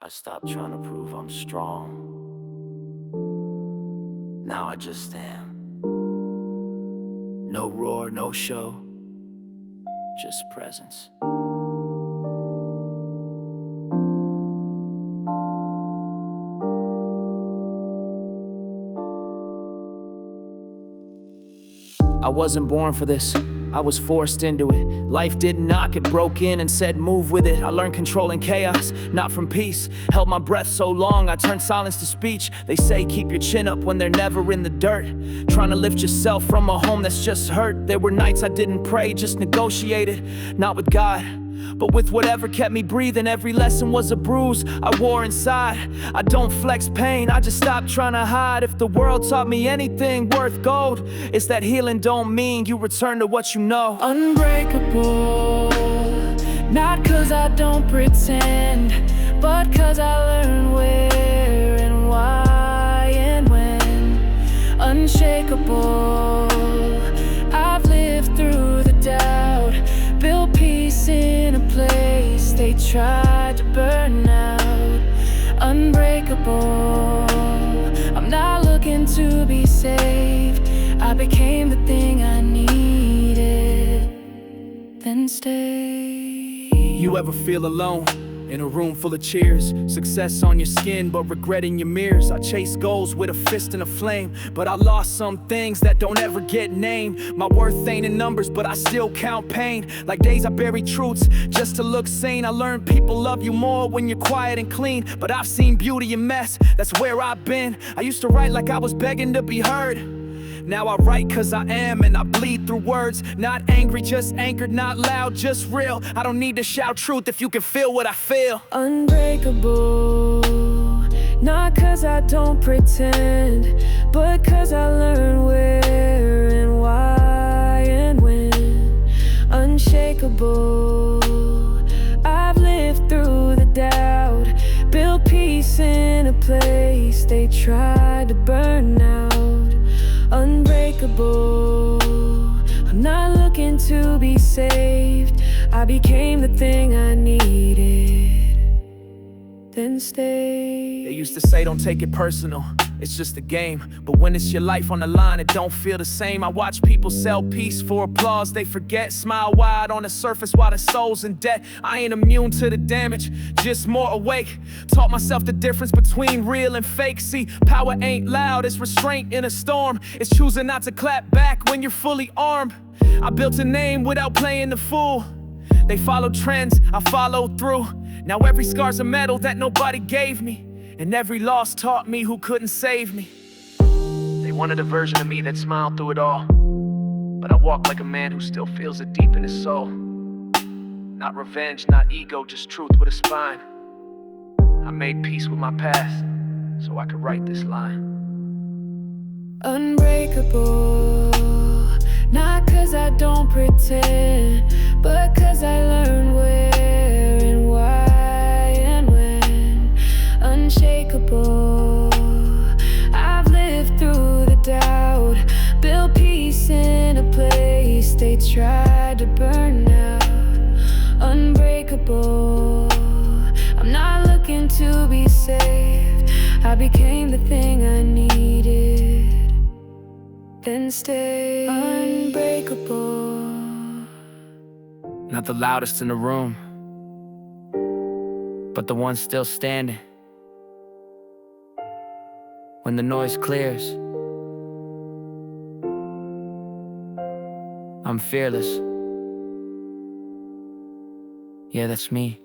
I stopped trying to prove I'm strong. Now I just am. No roar, no show, just presence. I wasn't born for this, I was forced into it. Life didn't knock, it broke in and said move with it. I learned control in chaos, not from peace. Held my breath so long, I turned silence to speech. They say keep your chin up when they're never in the dirt. Trying to lift yourself from a home that's just hurt. There were nights I didn't pray, just negotiated. Not with God, but with whatever kept me breathing. Every lesson was a bruise I wore inside. I don't flex pain, I just stopped trying to hide. If the world taught me anything worth gold, it's that healing don't mean you return to what you know. Unbreakable, not cause I don't pretend, but cause I learned where and why and when. Unshakable, I've lived through the doubt, built peace in a place they tried to burn out. Unbreakable, I'm not looking to be saved. I became the thing I needed, then stayed. You ever feel alone in a room full of cheers? Success on your skin, but regret in your mirrors. I chase goals with a fist and a flame, but I lost some things that don't ever get named. My worth ain't in numbers, but I still count pain. Like days I buried truths just to look sane. I learned people love you more when you're quiet and clean, but I've seen beauty in mess, that's where I've been. I used to write like I was begging to be heard. Now I write cause I am, and I bleed through words. Not angry, just anchored, not loud, just real. I don't need to shout truth if you can feel what I feel. Unbreakable, not cause I don't pretend, but cause I learned where and why and when. Unshakable, I've lived through the doubt, built peace in a place they tried to burn out. Unbreakable, I'm not looking to be saved. I became the thing I needed, then stayed. They used to say don't take it personal, it's just a game. But when it's your life on the line, it don't feel the same. I watch people sell peace for applause, they forget. Smile wide on the surface while their soul's in debt. I ain't immune to the damage, just more awake. Taught myself the difference between real and fake. See, power ain't loud, it's restraint in a storm. It's choosing not to clap back when you're fully armed. I built a name without playing the fool. They followed trends, I followed through. Now every scar's a medal that nobody gave me, and every loss taught me who couldn't save me. They wanted a version of me that smiled through it all, but I walk like a man who still feels it deep in his soul. Not revenge, not ego, just truth with a spine. I made peace with my past, so I could write this line. Unbreakable, not cause I don't pretend, but cause I learned where and why and when. Unshakable, I've lived through the doubt, built peace in a place they tried to burn out. Unbreakable, I'm not looking to be saved. I became the thing I needed, then stayed. Unbreakable, Not the loudest in the room, but the one still standing. When the noise clears, I'm fearless. Yeah, that's me.